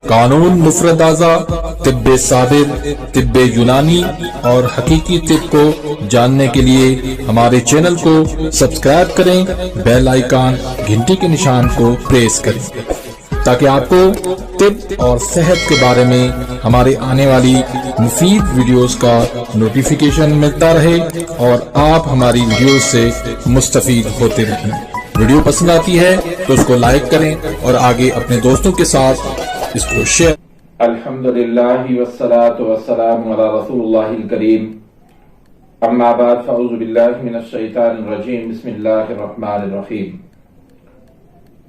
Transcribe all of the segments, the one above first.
قانون مفرد اعضاء، طب صابر، طب یونانی اور حقیقی طب کو جاننے کے لیے ہمارے چینل کو سبسکرائب کریں، بیل آئیکن گھنٹی کے نشان کو پریس کریں تاکہ آپ کو طب اور صحت کے بارے میں ہمارے آنے والی مفید ویڈیوز کا نوٹیفیکیشن ملتا رہے اور آپ ہماری ویڈیوز سے مستفید ہوتے رہیں۔ ویڈیو پسند آتی ہے تو اس کو لائک کریں اور آگے اپنے دوستوں کے ساتھ اس کو شیئر۔ الحمدللہ والصلاة والسلام علی رسول اللہ الکریم، اما بعد فاعوذ باللہ من الشیطان الرجیم، بسم اللہ الرحمن الرحیم۔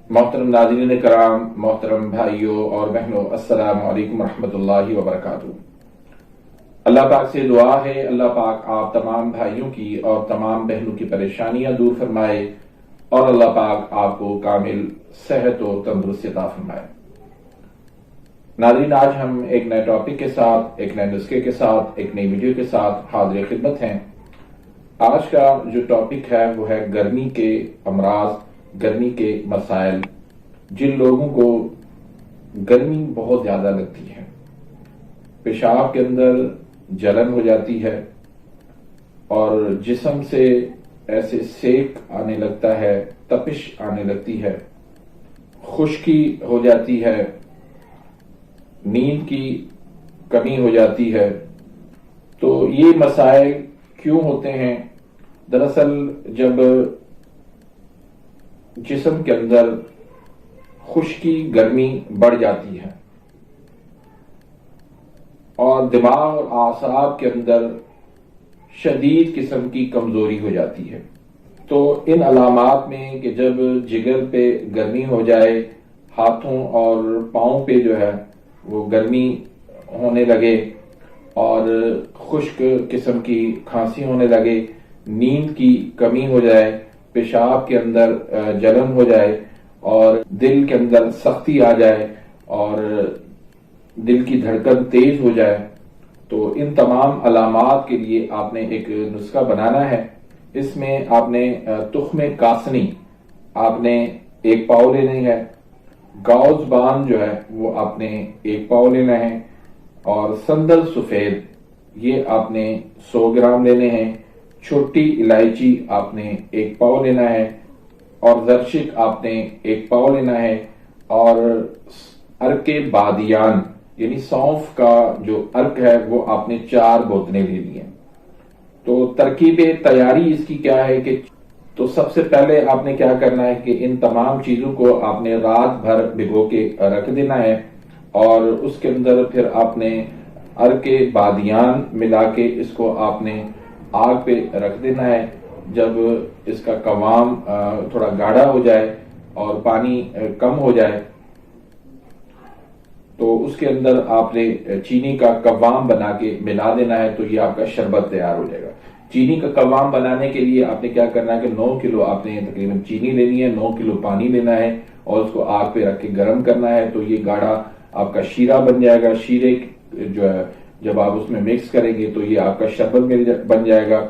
محترم ناظرین کرام، محترم بھائیوں اور بہنوں، السلام علیکم ورحمۃ اللہ وبرکاتہ۔ اللہ پاک سے دعا ہے اللہ پاک آپ تمام بھائیوں کی اور تمام بہنوں کی پریشانیاں دور فرمائے اور اللہ پاک آپ کو کامل صحت و تندرستی عطا فرمائے۔ ناظرین، آج ہم ایک نئے ٹاپک کے ساتھ، ایک نئے نسخے کے ساتھ، ایک نئی ویڈیو کے ساتھ حاضر خدمت ہیں۔ آج کا جو ٹاپک ہے وہ ہے گرمی کے امراض، گرمی کے مسائل۔ جن لوگوں کو گرمی بہت زیادہ لگتی ہے، پیشاب کے اندر جلن ہو جاتی ہے اور جسم سے ایسے سیک آنے لگتا ہے، تپش آنے لگتی ہے، خشکی ہو جاتی ہے، نیند کی کمی ہو جاتی ہے، تو یہ مسائل کیوں ہوتے ہیں؟ دراصل جب جسم کے اندر خشکی، گرمی بڑھ جاتی ہے اور دماغ اور اعصاب کے اندر شدید قسم کی کمزوری ہو جاتی ہے، تو ان علامات میں کہ جب جگر پہ گرمی ہو جائے، ہاتھوں اور پاؤں پہ جو ہے وہ گرمی ہونے لگے اور خشک قسم کی کھانسی ہونے لگے، نیند کی کمی ہو جائے، پیشاب کے اندر جلن ہو جائے اور دل کے اندر سختی آ جائے اور دل کی دھڑکن تیز ہو جائے، تو ان تمام علامات کے لیے آپ نے ایک نسخہ بنانا ہے۔ اس میں آپ نے تخم کاسنی آپ نے 1 پاؤ لینی ہے، گاؤز بان جو ہے وہ آپ نے 1 پاؤ لینا ہے، اور سندل سفید یہ آپ نے 100 گرام لینے ہیں، چھوٹی الائچی آپ نے 1 پاؤ لینا ہے، اور زرشک آپ نے 1 پاؤ لینا ہے، اور عرق بادیان یعنی سونف کا جو عرق ہے وہ آپ نے 4 بوتلیں لینی ہیں۔ تو ترکیب تیاری اس کی کیا ہے کہ تو سب سے پہلے آپ نے کیا کرنا ہے کہ ان تمام چیزوں کو آپ نے رات بھر بھگو کے رکھ دینا ہے، اور اس کے اندر پھر آپ نے عرق بادیان ملا کے اس کو آپ نے آگ پہ رکھ دینا ہے۔ جب اس کا قوام تھوڑا گاڑھا ہو جائے اور پانی کم ہو جائے تو اس کے اندر آپ نے چینی کا قوام بنا کے ملا دینا ہے، تو یہ آپ کا شربت تیار ہو جائے گا۔ چینی کا قوام بنانے کے لیے آپ نے کیا کرنا ہے کہ 9 کلو آپ نے تقریباً چینی لینی ہے، 9 کلو پانی لینا ہے اور اس کو آگ پہ رکھ کے گرم کرنا ہے، تو یہ گاڑھا آپ کا شیرہ بن جائے گا۔ شیرے جو ہے جب آپ اس میں مکس کریں گے تو یہ آپ کا شربت بن جائے گا۔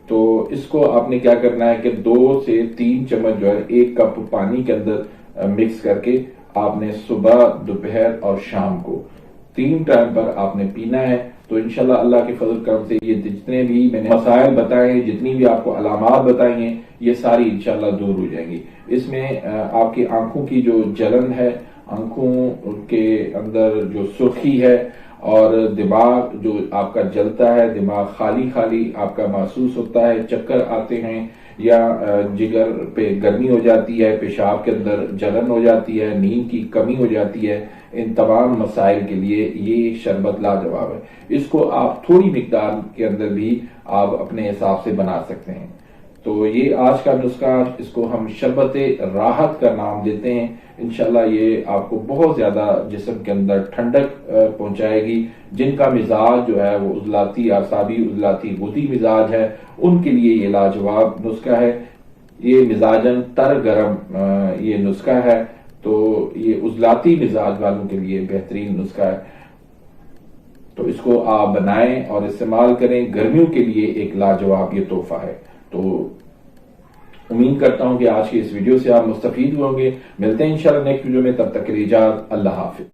تو اس کو آپ نے کیا کرنا ہے کہ 2 سے 3 چمچ جو ہے 1 کپ پانی کے اندر مکس کر کے آپ نے صبح، دوپہر اور شام کو 3 ٹائم پر آپ نے پینا ہے۔ تو انشاءاللہ اللہ کے فضل کرم سے یہ جتنے بھی میں نے مسائل بتائے ہیں، جتنی بھی آپ کو علامات بتائی ہیں، یہ ساری انشاءاللہ دور ہو جائیں گی۔ اس میں آپ کی آنکھوں کی جو جلن ہے، آنکھوں کے اندر جو سرخی ہے اور دماغ جو آپ کا جلتا ہے، دماغ خالی خالی آپ کا محسوس ہوتا ہے، چکر آتے ہیں یا جگر پہ گرمی ہو جاتی ہے، پیشاب کے اندر جلن ہو جاتی ہے، نیند کی کمی ہو جاتی ہے، ان تمام مسائل کے لیے یہ شربت لاجواب ہے۔ اس کو آپ تھوڑی مقدار کے اندر بھی آپ اپنے حساب سے بنا سکتے ہیں۔ تو یہ آج کا نسخہ، اس کو ہم شربت راحت کا نام دیتے ہیں۔ انشاءاللہ یہ آپ کو بہت زیادہ جسم کے اندر ٹھنڈک پہنچائے گی۔ جن کا مزاج جو ہے وہ عضلاتی اعصابی، عضلاتی غدی مزاج ہے، ان کے لیے یہ لاجواب نسخہ ہے۔ یہ مزاجن تر گرم یہ نسخہ ہے، تو یہ عضلاتی مزاج والوں کے لیے بہترین نسخہ ہے۔ تو اس کو آپ بنائیں اور استعمال کریں، گرمیوں کے لیے ایک لاجواب یہ تحفہ ہے۔ تو امید کرتا ہوں کہ آج کی اس ویڈیو سے آپ مستفید ہوں گے۔ ملتے ہیں انشاءاللہ نیکسٹ ویڈیو میں، تب تک کے لیے اجازت، اللہ حافظ۔